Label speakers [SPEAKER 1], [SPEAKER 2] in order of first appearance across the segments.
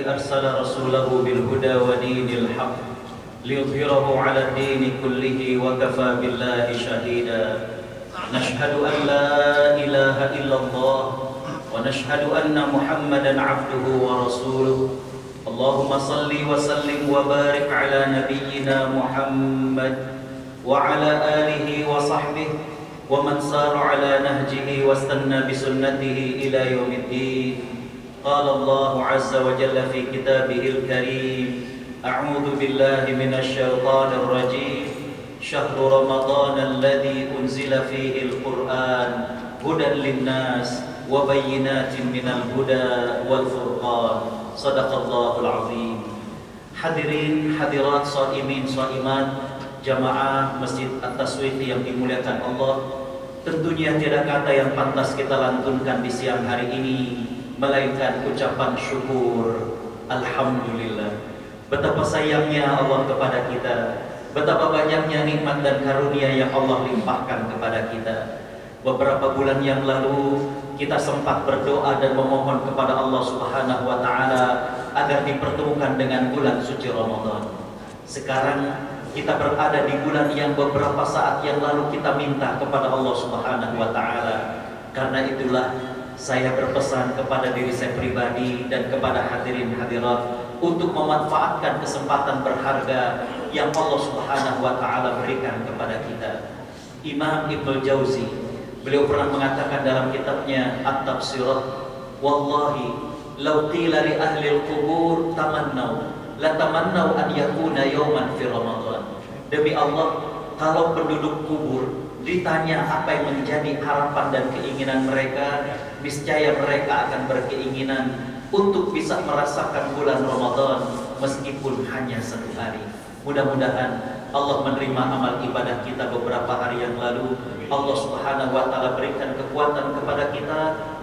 [SPEAKER 1] الذي أرسل رسوله بالهدى ودين الحق ليظهره على الدين كله وكفى بالله شهيدا. نشهد أن لا إله إلا الله ونشهد أن محمدا عبده ورسوله. اللهم صل وسلم وبارك على نبينا محمد وعلى آله وصحبه ومن سار على نهجه واستنى بسنته إلى يوم الدين. قال الله عز وجل في كتابه الكريم: أعوذ بالله من الشيطان الرجيم. شهر رمضان الذي أنزل فيه القرآن هدى للناس وبينات من الهدى والفرقان. صدق الله العظيم. Hadirin hadirat shaimin shaimat jamaah Masjid At-Taswiq yang dimuliakan Allah, tentunya tiada kata yang pantas kita lantunkan di siang hari ini melainkan ucapan syukur. Alhamdulillah. Betapa sayangnya Allah kepada kita, betapa banyaknya nikmat dan karunia yang Allah limpahkan kepada kita. Beberapa bulan yang lalu kita sempat berdoa dan memohon kepada Allah Subhanahu wa taala agar dipertemukan dengan bulan suci Ramadan. Sekarang kita berada di bulan yang beberapa saat yang lalu kita minta kepada Allah Subhanahu wa taala. Karena itulah saya berpesan kepada diri saya pribadi dan kepada hadirin hadirat untuk memanfaatkan kesempatan berharga yang Allah Subhanahu wa taala berikan kepada kita. Imam Ibnu Jauzi, beliau pernah mengatakan dalam kitabnya At-Tafsirat, wallahi law qila li ahli al-qubur tamannau la tamannau an yakuna yawman fi Ramadan. Demi Allah, kalau penduduk kubur ditanya apa yang menjadi harapan dan keinginan mereka, niscaya mereka akan berkeinginan untuk bisa merasakan bulan Ramadan meskipun hanya satu hari. Mudah-mudahan Allah menerima amal ibadah kita beberapa hari yang lalu. Allah Subhanahu wa taala berikan kekuatan kepada kita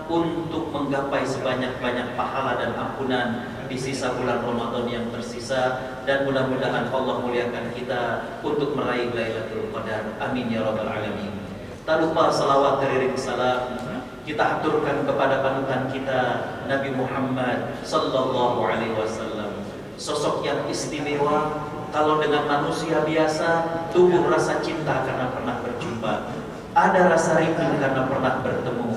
[SPEAKER 1] untuk menggapai sebanyak-banyak pahala dan ampunan di sisa bulan Ramadan yang tersisa, dan mudah-mudahan Allah muliakan kita untuk meraih Lailatul Qadar. Amin ya rabbal alamin. Tak lupa salawat teriring salam kita aturkan kepada panutan kita Nabi Muhammad sallallahu alaihi wasallam. Sosok yang istimewa. Kalau dengan manusia biasa tumbuh rasa cinta karena pernah berjumpa, ada rasa rindu karena pernah bertemu.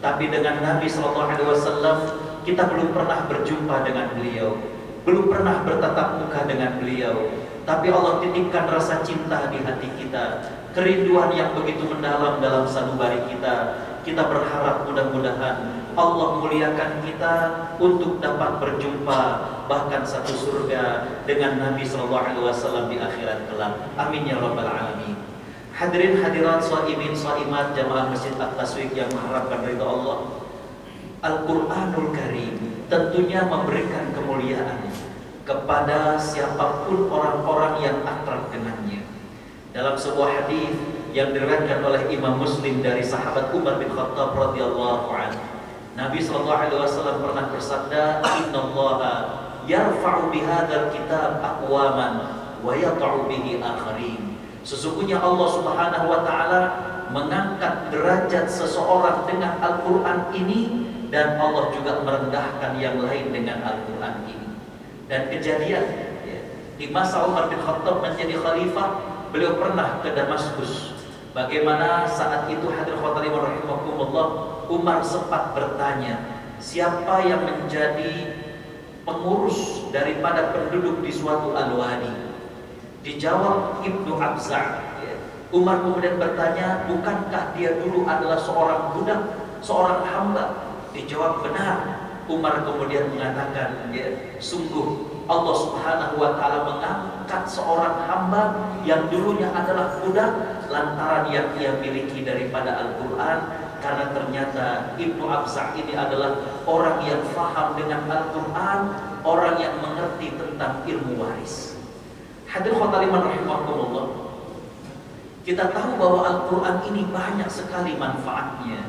[SPEAKER 1] Tapi dengan Nabi sallallahu alaihi wasallam kita belum pernah berjumpa dengan beliau, belum pernah bertatap muka dengan beliau. Tapi Allah titipkan rasa cinta di hati kita, kerinduan yang begitu mendalam dalam sanubari kita. Kita berharap mudah-mudahan Allah muliakan kita untuk dapat berjumpa bahkan satu surga dengan Nabi sallallahu alaihi wasallam di akhirat kelak. Amin ya rabbal alamin. Hadirin hadirat shaimin shaimat jamaah Masjid At-Taswiq yang mengharapkan ridha Allah. Al-Qur'anul Karim tentunya memberikan kemuliaan kepada siapapun orang-orang yang akrab dengannya. Dalam sebuah hadis yang diriwayatkan oleh Imam Muslim dari sahabat Umar bin Khattab radhiyallahu anhu, Nabi sallallahu alaihi wasallam pernah bersabda, "Innallaha yarfa'u bihadzal kitab aqwaman wa yad'u bihi akharin." Sesungguhnya Allah Subhanahu wa taala mengangkat derajat seseorang dengan Al-Qur'an ini, dan Allah juga merendahkan yang lain dengan Al-Qur'an ini. Dan kejadian di masa Umar bin Khattab menjadi khalifah, beliau pernah ke Damaskus. Bagaimana saat itu hadirin khotbah rahimakumullah, Umar sempat bertanya, siapa yang menjadi pengurus daripada penduduk di suatu al-wadi? Dijawab Ibnu Abza. Umar kemudian bertanya, bukankah dia dulu adalah seorang budak, seorang hamba? Dijawab benar. Umar kemudian mengatakan, sungguh Allah Subhanahu wa taala mengangkat seorang hamba yang dulunya adalah budak lantaran yang ia miliki daripada Al-Qur'an, karena ternyata Ibnu Abza ini adalah orang yang faham dengan Al-Qur'an, orang yang mengerti tentang ilmu waris. Hadirin khotaliman rahimakumullah, kita tahu bahwa Al-Qur'an ini banyak sekali manfaatnya.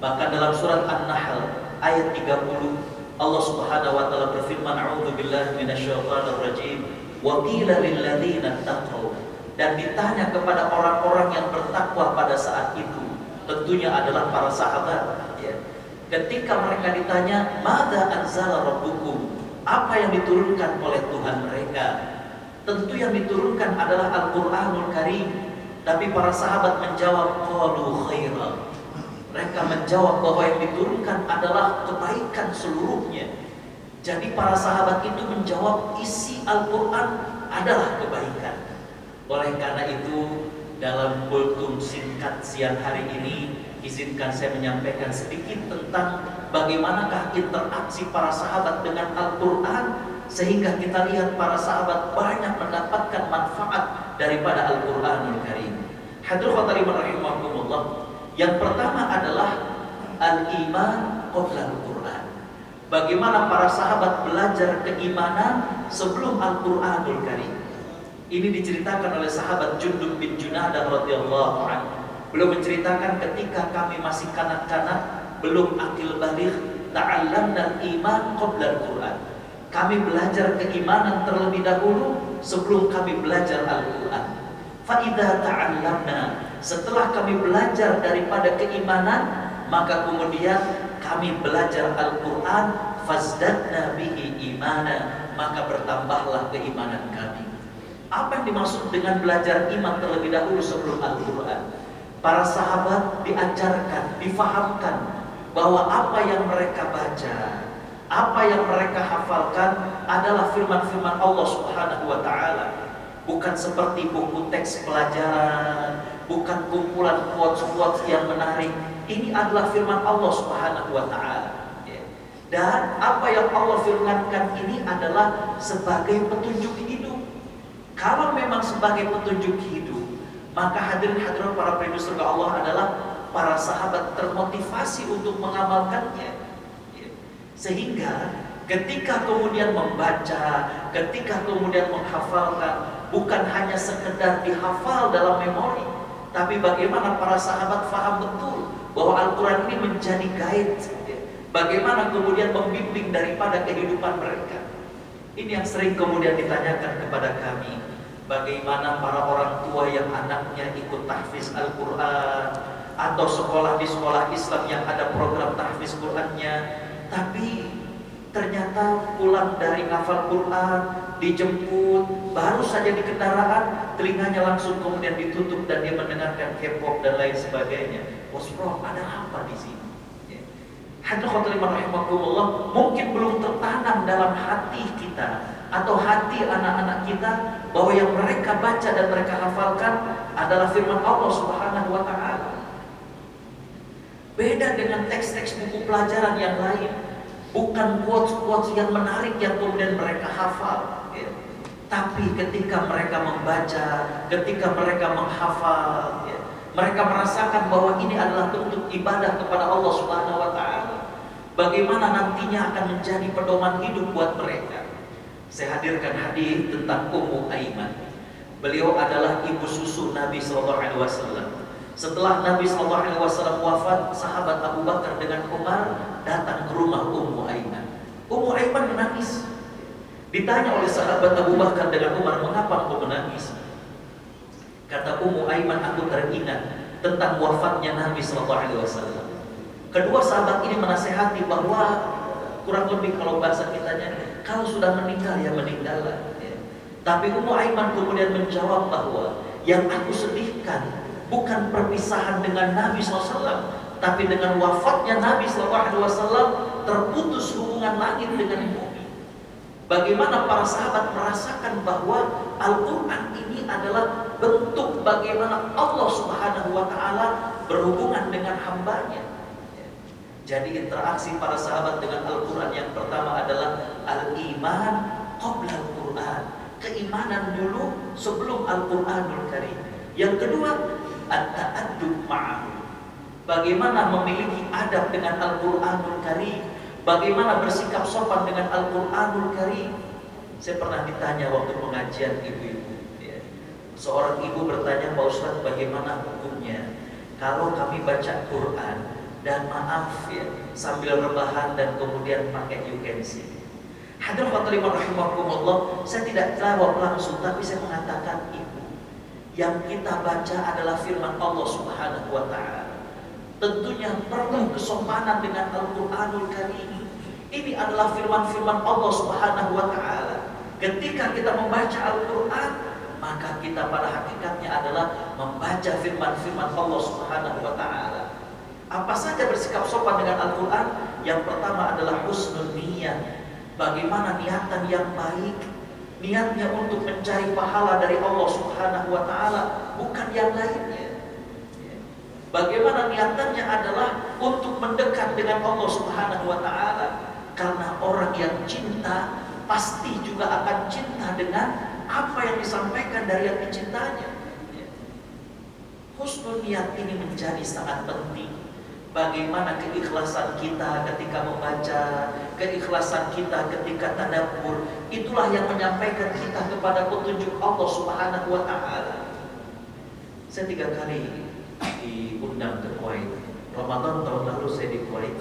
[SPEAKER 1] Bahkan dalam surat An-Nahl ayat 30 Allah Subhanahu wa taala berfirman, a'udzubillahi minasyaitonir rajim, wa qila lil ladzina taqaw, dan ditanya kepada orang-orang yang bertakwa pada saat itu, tentunya adalah para sahabat. Ketika mereka ditanya, madza anzala rabbukum, Apa yang diturunkan oleh Tuhan mereka? Tentu yang diturunkan adalah Al-Quranul Karim. Tapi para sahabat menjawab, qalu khaira. Mereka menjawab bahwa yang diturunkan adalah kebaikan seluruhnya. Jadi para sahabat itu menjawab isi Al-Quran adalah kebaikan. Oleh karena itu, dalam kultum singkat siang hari ini, izinkan saya menyampaikan sedikit tentang bagaimanakah interaksi para sahabat dengan Al-Quran, sehingga kita lihat para sahabat banyak mendapatkan manfaat daripada Al-Quranul Karim. Hadirin khotariman rahimakumullah. Yang pertama adalah al-iman qabla Al-Quran. Bagaimana para sahabat belajar keimanan sebelum Al-Quranul Karim. Ini diceritakan oleh sahabat Jundub bin Junadah radhiyallahu anhu. Beliau menceritakan ketika kami masih kanak-kanak, belum akil baligh, ta'allamna al-iman qabla Al-Quran. Kami belajar keimanan terlebih dahulu sebelum kami belajar Al-Quran. Fa idza ta'allamna, setelah kami belajar daripada keimanan, maka kemudian kami belajar Al-Quran, fazdadna bihi imana, maka bertambahlah keimanan kami. Apa yang dimaksud dengan belajar iman terlebih dahulu sebelum Al-Quran? Para sahabat diajarkan, difahamkan bahwa apa yang mereka baca, apa yang mereka hafalkan adalah firman-firman Allah Subhanahu wa Ta'ala. Bukan seperti buku teks pelajaran, bukan kumpulan quotes-quotes yang menarik. Ini adalah firman Allah Subhanahu wa Ta'ala. Dan apa yang Allah firmankan ini adalah sebagai petunjuk hidup. Kalau memang sebagai petunjuk hidup, maka hadirin hadirat para penduduk surga Allah adalah para sahabat termotivasi untuk mengamalkannya. Sehingga ketika kemudian membaca, ketika kemudian menghafalkan, bukan hanya sekedar dihafal dalam memori, tapi bagaimana para sahabat faham betul bahwa Al-Quran ini menjadi guide, bagaimana kemudian membimbing daripada kehidupan mereka. Ini yang sering kemudian ditanyakan kepada kami, bagaimana para orang tua yang anaknya ikut tahfiz Al-Quran atau sekolah di sekolah Islam yang ada program tahfiz Qurannya, tapi ternyata pulang dari ngafal Quran, dijemput, baru saja di kendaraan, telinganya langsung kemudian ditutup dan dia mendengarkan K-pop dan lain sebagainya. What's wrong? Ada apa di sini? Hadirin khotiriman rahimakumullah, mungkin belum tertanam dalam hati kita atau hati anak-anak kita bahwa yang mereka baca dan mereka hafalkan adalah firman Allah Subhanahu wa Ta'ala. Beda dengan teks-teks buku pelajaran yang lain, bukan quotes-quotes yang menarik yang kemudian mereka hafal, tapi ketika mereka membaca, ketika mereka menghafal, mereka merasakan bahwa ini adalah bentuk ibadah kepada Allah Subhanahu wa Ta'ala. Bagaimana nantinya akan menjadi pedoman hidup buat mereka. Saya hadirkan hadis tentang Ummu Aiman. Beliau adalah ibu susu Nabi SAW. Setelah Nabi SAW wafat, sahabat Abu Bakar dengan Umar datang ke rumah Ummu Aiman. Ummu Aiman menangis. Ditanya oleh sahabat Abu Bakar dengan Umar, mengapa engkau menangis? Kata Ummu Aiman, aku teringat tentang wafatnya Nabi SAW. Kedua sahabat ini menasehati bahwa kurang lebih kalau bahasa kitanya, kalau sudah meninggal ya meninggallah. Tapi Ummu Aiman kemudian menjawab bahwa yang aku sedihkan bukan perpisahan dengan Nabi SAW, tapi dengan wafatnya Nabi SAW terputus hubungan langit dengan bumi. Bagaimana para sahabat merasakan bahwa Al-Quran ini adalah bentuk bagaimana Allah Subhanahu wa Ta'ala berhubungan dengan hambanya. Jadi interaksi para sahabat dengan Al-Quran yang pertama adalah al-iman qabla Al-Quran, keimanan dulu sebelum Al-Quranul Karim. Yang kedua, at-ta'addub ma'ahu, bagaimana memiliki adab dengan Al-Quranul Karim, bagaimana bersikap sopan dengan Al-Quranul Karim. Saya pernah ditanya waktu pengajian ibu-ibu, seorang ibu bertanya, Pak Ustaz, bagaimana hukumnya kalau kami baca Quran dan maaf sambil rebahan dan kemudian pakai you can see. Hadirin khotiriman rahimakumullah, saya tidak jawab langsung, tapi saya mengatakan ibu, yang kita baca adalah firman Allah Subhanahu wa Ta'ala. Tentunya perlu kesopanan dengan Al-Quranul Karim. Ini adalah firman-firman Allah Subhanahu wa Ta'ala. Ketika kita membaca Al-Quran, maka kita pada hakikatnya adalah membaca firman-firman Allah Subhanahu wa Ta'ala. Apa saja bersikap sopan dengan Al-Quran? Yang pertama adalah husnul niyah. Bagaimana niatan yang baik, niatnya untuk mencari pahala dari Allah Subhanahu wa Ta'ala, bukan yang lainnya. Bagaimana niatannya adalah untuk mendekat dengan Allah Subhanahu wa Ta'ala. Karena orang yang cinta pasti juga akan cinta dengan apa yang disampaikan dari yang dicintanya. Husnul niat ini menjadi sangat penting. Bagaimana keikhlasan kita ketika membaca, keikhlasan kita ketika tadabbur, itulah yang menyampaikan kita kepada petunjuk Allah Subhanahu wa Ta'ala. Saya 3 kali diundang ke Kuwait. Ramadan tahun lalu saya di Kuwait.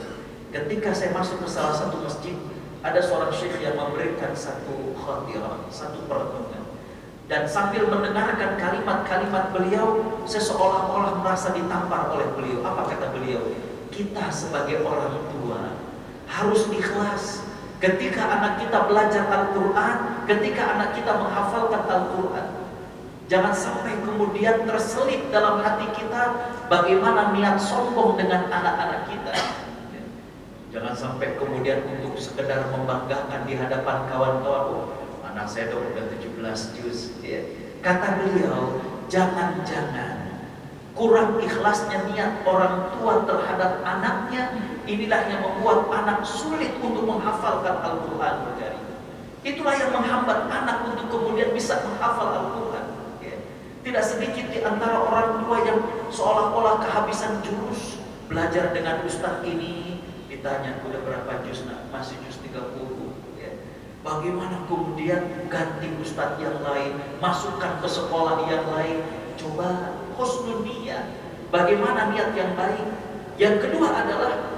[SPEAKER 1] Ketika saya masuk ke salah satu masjid, ada seorang syekh yang memberikan satu khatirah, satu perenungan. Dan sambil mendengarkan kalimat-kalimat beliau, saya seolah-olah merasa ditampar oleh beliau. Apa kata beliau? Kita sebagai orang tua harus ikhlas ketika anak kita belajar Al-Quran, ketika anak kita menghafalkan Al-Quran. Jangan sampai kemudian terselip dalam hati kita bagaimana niat sombong dengan anak-anak kita. Jangan sampai kemudian untuk sekedar membanggakan di hadapan kawan-kawan, anak saya udah 17 juz. Kata beliau, jangan-jangan kurang ikhlasnya niat orang tua terhadap anaknya, inilah yang membuat anak sulit untuk menghafalkan Al-Quran. Itulah yang menghambat anak untuk kemudian bisa menghafal Al-Quran. Tidak sedikit di antara orang tua yang seolah-olah kehabisan jurus, belajar dengan ustaz ini, ditanya udah berapa juz, nak? Masih juz 30. Bagaimana kemudian ganti ustadz yang lain, masukkan ke sekolah yang lain. Coba husnul niyah, bagaimana niat yang baik. Yang kedua adalah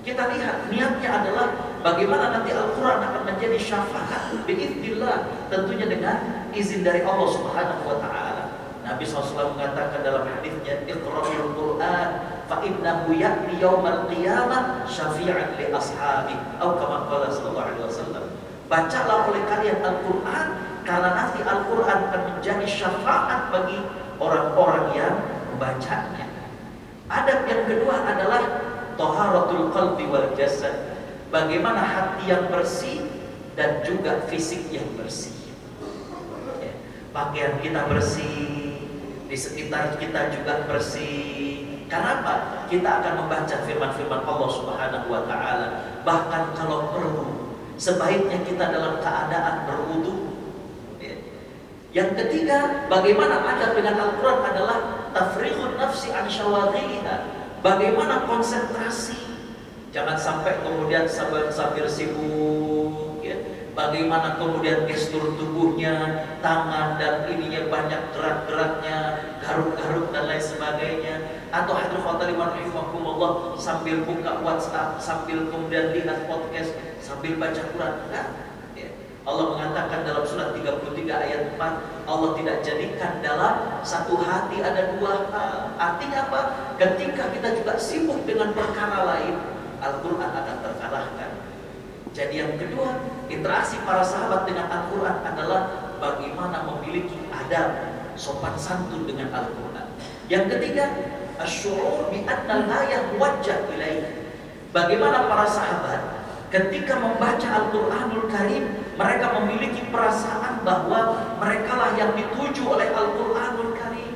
[SPEAKER 1] kita lihat niatnya adalah bagaimana nanti Al-Quran akan menjadi syafaat biiznillah, tentunya dengan izin dari Allah Subhanahu wa Ta'ala. Nabi SAW mengatakan dalam hadisnya, Iqra'ul Quran fa innahu ya'ti yaumal qiyamah syafi'an li ashabi, atau kama qala sallallahu alaihi wasallam. Bacalah oleh kalian Al-Quran, karena nanti Al-Quran akan menjadi syafaat bagi orang-orang yang membacanya. Adab yang kedua adalah taharatul qalbi wal jasad. Bagaimana hati yang bersih dan juga fisik yang bersih. Pakaian kita bersih, di sekitar kita juga bersih. Kenapa? Kita akan membaca firman-firman Allah Subhanahu wa Ta'ala. Bahkan kalau perlu, sebaiknya kita dalam keadaan berwudu. Yang ketiga, bagaimana adab dengan Al-Quran adalah tafrighun nafsi an syawaghiliha. Bagaimana konsentrasi, jangan sampai kemudian sambil sibuk, ya. Bagaimana kemudian gestur tubuhnya, tangan dan ininya banyak gerak-geraknya, garuk-garuk dan lain sebagainya. Atau hadirin rahimakumullah sambil buka WhatsApp, sambil kemudian lihat podcast, sambil baca Quran. Enggak. Allah mengatakan dalam surat 33 ayat 4, Allah tidak jadikan dalam satu hati ada dua hal. Artinya apa? Ketika kita juga sibuk dengan perkara lain, Al-Quran akan terkalahkan. Jadi yang kedua, interaksi para sahabat dengan Al-Quran adalah bagaimana memiliki adab, sopan santun dengan Al-Quran. Yang ketiga, asy'ur bi anna al-ayah muwajjah ilaih. Bagaimana para sahabat ketika membaca Al-Quranul Karim, mereka memiliki perasaan bahwa merekalah yang dituju oleh Al-Quranul Karim.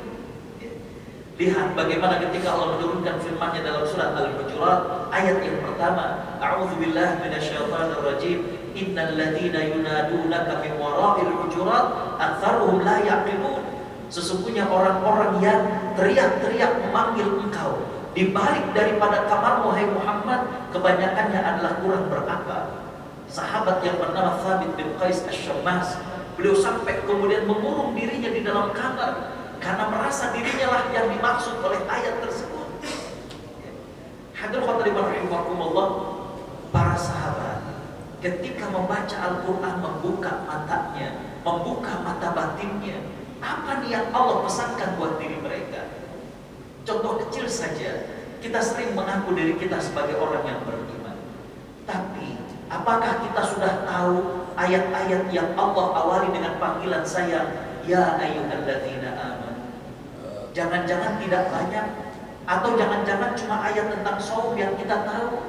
[SPEAKER 1] Lihat bagaimana ketika Allah menurunkan firman-Nya dalam surat Al-Hujurat ayat yang pertama, A'udzubillahi minasyaitonir rajim, innal ladzina yunadunaka min wara'il hujurat aktsaruhum la yaqilun. Sesungguhnya orang-orang yang teriak-teriak memanggil engkau di balik daripada kamarmu, hai Muhammad, kebanyakannya adalah kurang berakal. Sahabat yang bernama Thabit bin Qais Asy-Syammas, beliau sampai kemudian mengurung dirinya di dalam kamar karena merasa dirinya lah yang dimaksud oleh ayat tersebut. Hadirin rahimakumullah, para sahabat ketika membaca Al-Quran membuka matanya, membuka mata batinnya. Apa nih yang Allah pesankan buat diri mereka? Contoh kecil saja, kita sering mengaku diri kita sebagai orang yang beriman, tapi
[SPEAKER 2] Apakah kita sudah tahu ayat-ayat yang Allah awali dengan panggilan sayang, ya ayyuhalladzina amanu? Jangan-jangan tidak banyak, atau jangan-jangan cuma ayat tentang shaum yang kita tahu.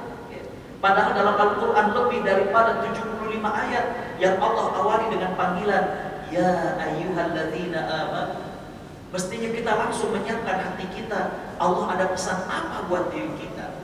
[SPEAKER 2] Padahal dalam Al-Quran lebih daripada 75 ayat yang Allah awali dengan panggilan ya ayyuhalladzina amanu. Mestinya kita langsung menyiapkan hati kita, Allah ada pesan apa buat diri kita.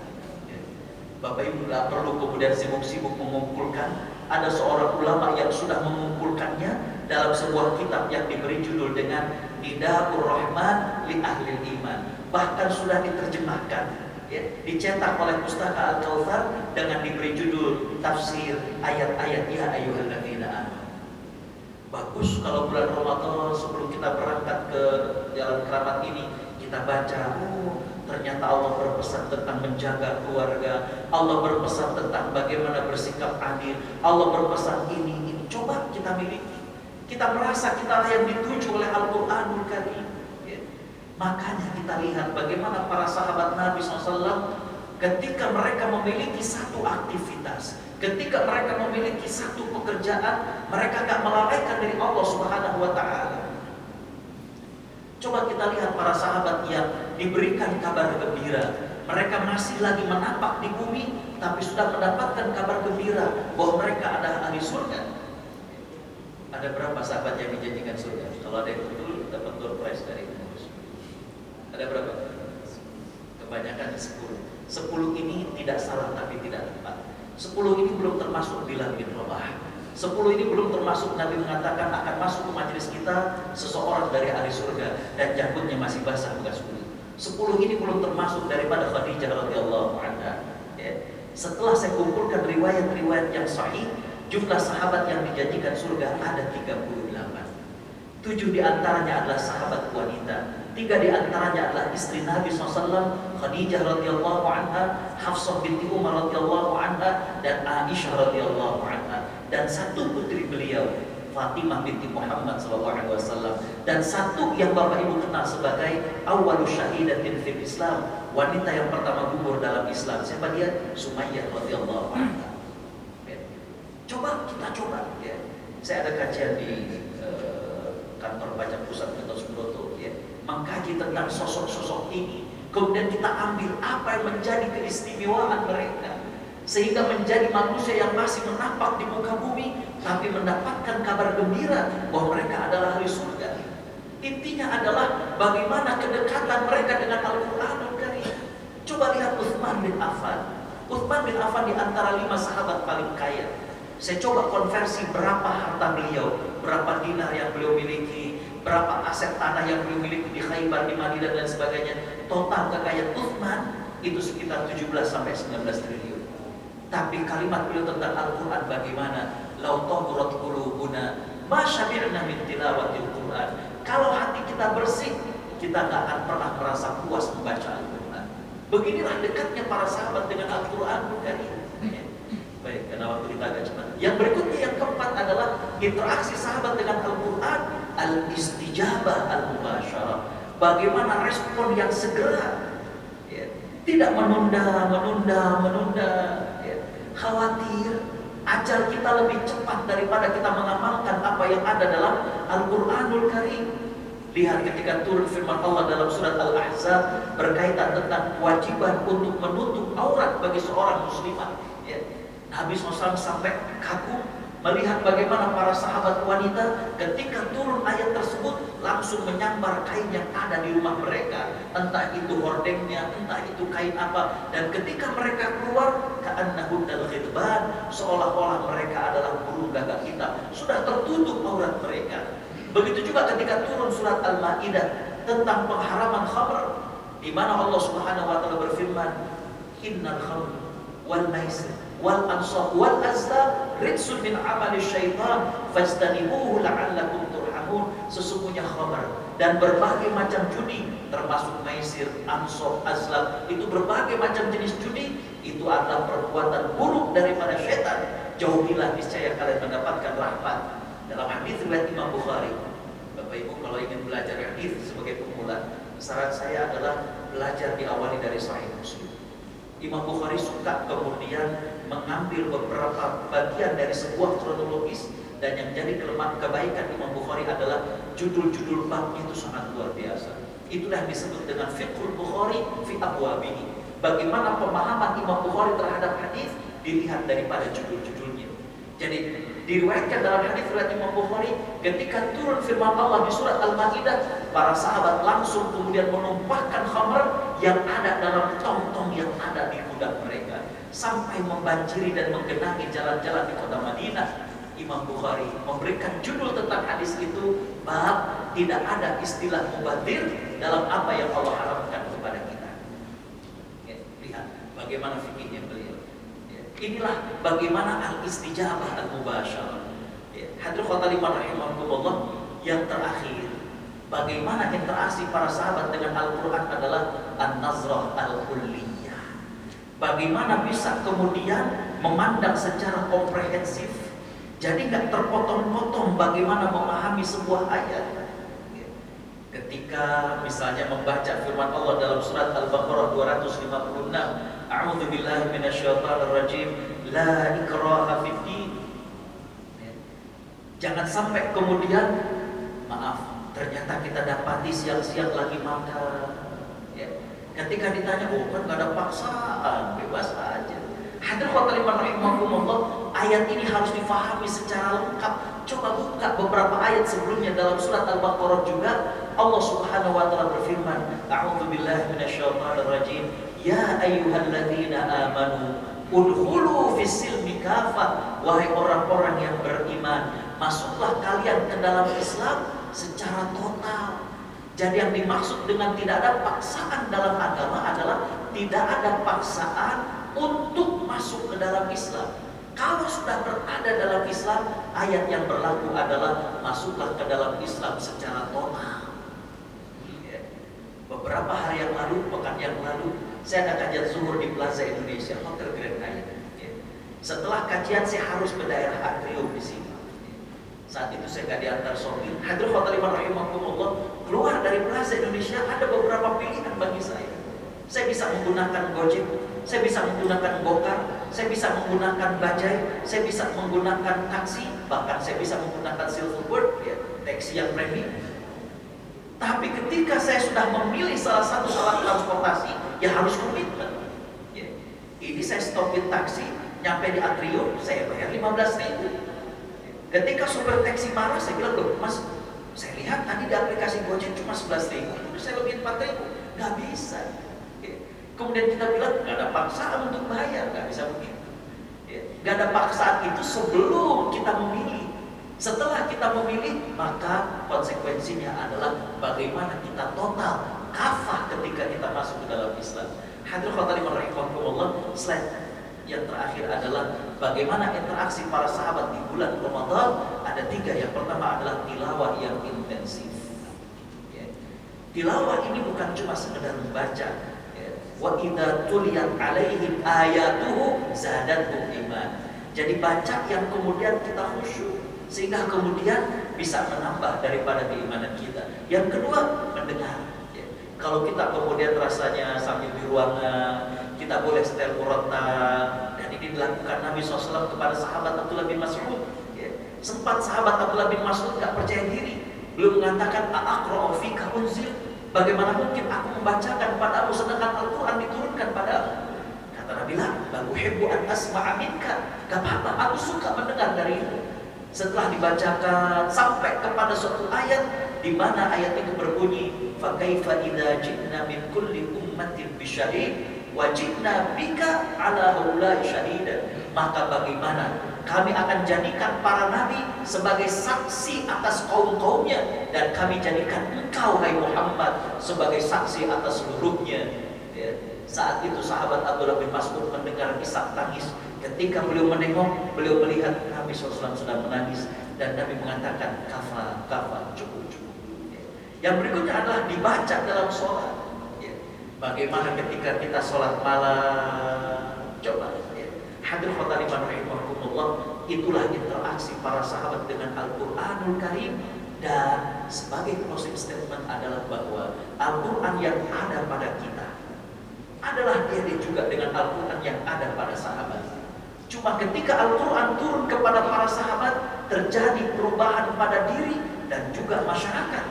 [SPEAKER 2] Bapak Ibu nggak perlu kemudian sibuk-sibuk mengumpulkan. Ada seorang ulama yang sudah mengumpulkannya dalam sebuah kitab yang diberi judul dengan Nidaur Rahman li Ahlil Iman. Bahkan sudah diterjemahkan, ya, dicetak oleh Pustaka Al-Kautsar dengan diberi judul tafsir ayat-ayat ya ayyuhalladzina amanu. Bagus kalau bulan Ramadan sebelum kita berangkat ke Jalan Keramat ini kita baca, ternyata Allah berpesan tentang menjaga keluarga, Allah berpesan tentang bagaimana bersikap adil, Allah berpesan ini. Coba kita miliki. Kita merasa kita yang dituju oleh Al-Quranul Karim. Makanya kita lihat bagaimana para sahabat Nabi SAW ketika mereka memiliki satu aktivitas, ketika mereka memiliki satu pekerjaan, mereka gak melalaikan dari Allah Subhanahu wa Ta'ala. Coba kita lihat para sahabat yang diberikan kabar gembira, mereka masih lagi menapak di bumi, tapi sudah mendapatkan kabar gembira bahwa mereka adalah ahli surga. Ada berapa sahabat yang dijanjikan surga? Kalau ada yang betul dapat door prize dari pengurus. Ada berapa? Kebanyakan 10. 10 ini tidak salah tapi tidak tepat. 10 ini belum termasuk Bilal bin Rabah. 10 ini belum termasuk Nabi mengatakan akan masuk ke majelis kita seseorang dari ahli surga dan janggutnya masih basah bekas kulit. 10 ini belum termasuk daripada Khadijah radhiyallahu anha. Ya. Setelah saya kumpulkan riwayat-riwayat yang sahih, jumlah sahabat yang dijanjikan surga ada 38. 7 diantaranya adalah sahabat wanita, 3 diantaranya adalah istri Nabi SAW, Khadijah radhiyallahu anha, Hafsah binti Umar radhiyallahu anha, dan Aisyah radhiyallahu anha. Dan 1 putri beliau, Fatimah binti Muhammad SAW. Dan 1 yang Bapak Ibu kenal sebagai awwalu syahidatin fil Islam, wanita yang pertama gugur dalam Islam. Siapa dia? Sumayyah radhiyallahu anha. Coba kita coba, ya. Saya ada kajian di kantor pajak pusat Gatot Subroto, ya, mengkaji tentang sosok-sosok ini. Kemudian kita ambil apa yang menjadi keistimewaan mereka, sehingga menjadi manusia yang masih menapak di muka bumi, tapi mendapatkan kabar gembira bahwa mereka adalah ahli surga. Intinya adalah bagaimana kedekatan mereka dengan Al-Quranul Karim. Coba lihat Utsman bin Affan. Utsman bin Affan di antara 5 sahabat paling kaya. Saya coba konversi berapa harta beliau, berapa dinar yang beliau miliki, berapa aset tanah yang beliau miliki di Khaybar, di Madinah dan sebagainya. Total kekayaan Utsman itu sekitar 17-19 triliun. Tapi kalimat beliau tentang Al-Quran bagaimana? Lau tahurat qulubuna ma syabi'na min tilawatil Quran. Kalau hati kita bersih, kita gak akan pernah merasa puas membaca Al-Quran. Beginilah dekatnya para sahabat dengan Al-Quran Karim. Baik, karena waktu kita agak cepat. Yang berikutnya, yang keempat adalah interaksi sahabat dengan Al-Quran, al-istijabah al-mubasyarah. Bagaimana respon yang segera, ya. Tidak menunda, ya. Khawatir ajal kita lebih cepat daripada kita mengamalkan apa yang ada dalam Al-Quranul Karim. Lihat ketika turun firman Allah dalam surat Al-Ahzab berkaitan tentang kewajiban untuk menutup aurat bagi seorang muslimah, ya. Nabi SAW sampai kagum melihat bagaimana para sahabat wanita ketika turun ayat tersebut langsung menyambar kain yang ada di rumah mereka, entah itu hordengnya, entah itu kain apa, dan ketika mereka keluar ka'annahunal khidban, seolah-olah mereka adalah burung gagak hitam, sudah tertutup aurat mereka. Begitu juga ketika turun surat Al-Maidah tentang pengharaman khamr, di mana Allah Subhanahu wa taala berfirman, innal khamr wal maisir wal ansab wal azlam rijsun min amali syaitan fastanibuhu la'allakum turhamun. Sesungguhnya khamar dan berbagai macam judi, termasuk maisir, ansab, azlam, itu berbagai macam jenis judi, itu adalah perbuatan buruk daripada syaitan. Jauhilah, niscaya kalian mendapatkan rahmat. Dalam hadis riwayat Imam Bukhari. Bapak Ibu kalau ingin belajar hadis sebagai pemula, saran saya adalah belajar diawali dari Sahih Muslim. Imam Bukhari suka kemudian mengambil beberapa bagian dari sebuah kronologis. Dan yang jadi kebaikan Imam Bukhari adalah judul-judul babnya itu sangat luar biasa. Itulah yang disebut dengan fiqhul Bukhari fi abwabihi. Bagaimana pemahaman Imam Bukhari terhadap hadis dilihat daripada judul-judulnya. Jadi diriwayatkan dalam hadis riwayat Imam Bukhari, ketika turun firman Allah di surat Al-Maidah, para sahabat langsung kemudian menumpahkan khamr yang ada dalam tong-tong yang ada di gudang mereka sampai membanjiri dan menggenangi jalan-jalan di kota Madinah. Imam Bukhari memberikan judul tentang hadis itu, bab tidak ada istilah mubadir dalam apa yang Allah haramkan kepada kita. Ya, lihat bagaimana fikihnya beliau. Ya, inilah bagaimana al-istijabah al-mubasyarah. Ya, hadirin khotaliman rahimahumullah, yang terakhir, bagaimana interaksi para sahabat dengan Al-Quran adalah an-nazrah al-kulliyah. Bagaimana bisa kemudian memandang secara komprehensif. Jadi nggak terpotong-potong bagaimana memahami sebuah ayat. Ketika misalnya membaca firman Allah dalam surat Al-Baqarah 256, A'udzu billahi minasyaitonir rajim, la ikraha fid din. Jangan sampai kemudian, maaf, ternyata kita dapati siang-siang lagi makan. Ketika ditanya, oh kan nggak ada paksaan, bebas aja. Hadirin khotaliman rahimahumullah, ayat ini harus difahami secara lengkap. Coba buka beberapa ayat sebelumnya dalam surat Al-Baqarah juga. Allah Subhanahu wa taala berfirman, A'udzu billahi minasyaitonir rajim, ya ayyuhalladzina amanu udkhulu fis-silmi kafah. Wahai orang-orang yang beriman, masuklah kalian ke dalam Islam secara total. Jadi yang dimaksud dengan tidak ada paksaan dalam agama adalah tidak ada paksaan untuk masuk ke dalam Islam. Kalau sudah berada dalam Islam, ayat yang berlaku adalah masuklah ke dalam Islam secara total. Beberapa hari yang lalu, pekan yang lalu, saya ada kajian zuhur di Plaza Indonesia, Hotel Grand Hyatt. Setelah kajian saya harus ke daerah Atrium di sini. Saat itu saya nggak diantar sopir. Hadirin khotaliman rahimahumullah, keluar dari Plaza Indonesia ada beberapa pilihan bagi saya. Saya bisa menggunakan Gojek, saya bisa menggunakan Gokar, saya bisa menggunakan bajai, saya bisa menggunakan taksi, bahkan saya bisa menggunakan Silverbird, ya, taksi yang premium. Tapi ketika saya sudah memilih salah satu alat transportasi, ya harus komitmen. Ya. Ini saya stopin taksi, nyampe di Atrium, saya bayar 15.000. Ketika supir taksi marah, saya bilang, loh mas, saya lihat tadi di aplikasi Gojek cuma 11.000, terus saya lebih 4.000, nggak bisa. Kemudian kita bilang nggak ada paksaan untuk bayar, nggak bisa begitu. Nggak ada paksaan itu sebelum kita memilih. Setelah kita memilih, maka konsekuensinya adalah bagaimana kita total kafah ketika kita masuk ke dalam Islam. Hadirin khotaliman rahimahumullah, slide yang terakhir adalah bagaimana interaksi para sahabat di bulan Ramadan. Ada 3. Yang pertama adalah tilawah yang intensif. Tilawah ini bukan cuma sekedar membaca. Wa idza tuliyat alaihim ayatuhu zadatuhum iman. Jadi baca yang kemudian kita khusyuk sehingga kemudian bisa menambah daripada keimanan kita. Yang kedua, mendengar. Kalau kita kemudian rasanya sambil di ruangan, kita boleh setel murattal, dan ini dilakukan Nabi SAW kepada sahabat Abdullah bin Mas'ud. Sempat sahabat Abdullah bin Mas'ud gak percaya diri, beliau mengatakan a'aqra'u fika unzil. Bagaimana mungkin aku membacakan padamu sedangkan Al-Quran diturunkan padamu? Kata Nabi, la uhibbu an asma'a minka. Gak apa-apa, aku suka mendengar darimu. Setelah dibacakan sampai kepada suatu ayat di mana ayat itu berbunyi, fa kaifa idza ji'na min kulli ummatin bisyahid wa ji'na bika ala haula'i syahida. Maka bagaimana kami akan jadikan para nabi sebagai saksi atas kaum-kaumnya, dan kami jadikan engkau hai Muhammad sebagai saksi atas seluruhnya. Saat itu sahabat Abdullah bin Mas'ud mendengar isak tangis. Ketika beliau menengok, beliau melihat Nabi SAW sedang menangis, dan Nabi mengatakan kafa, cukup. Yang berikutnya adalah dibaca dalam sholat. Bagaimana ketika kita sholat malam? Coba. Hadirin khotaliman rahimahumullah, itulah interaksi para sahabat dengan Al-Quranul Karim. Dan sebagai closing statement adalah bahwa Al-Quran yang ada pada kita adalah dia juga dengan Al-Quran yang ada pada sahabat. Cuma ketika Al-Quran turun kepada para sahabat, terjadi perubahan pada diri dan juga masyarakat.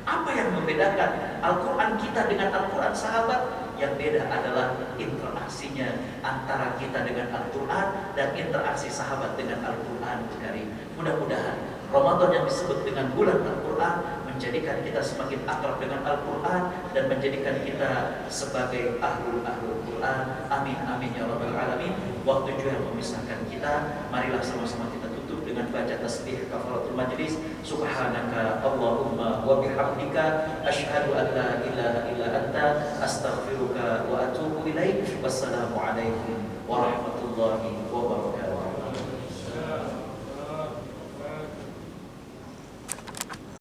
[SPEAKER 2] Apa yang membedakan Al-Quran kita dengan Al-Quran sahabat? Yang beda adalah interaksinya antara kita dengan Al-Quran dan interaksi sahabat dengan Al-Quran Karim. Mudah-mudahan Ramadan yang disebut dengan bulan Al-Quran menjadikan kita semakin akrab dengan Al-Quran dan menjadikan kita sebagai ahlul Quran. Amin amin ya rabbal alamin. Waktu juga yang memisahkan kita, marilah sama-sama kita tutup dengan baca tasbih kafaratul majlis. Subhanaka Allahumma wa bihamdika asyhadu an la ilaha illa anta astaghfiruka wa atubu ilaik. Wassalamu alaikum warahmatullahi wabarakatuh.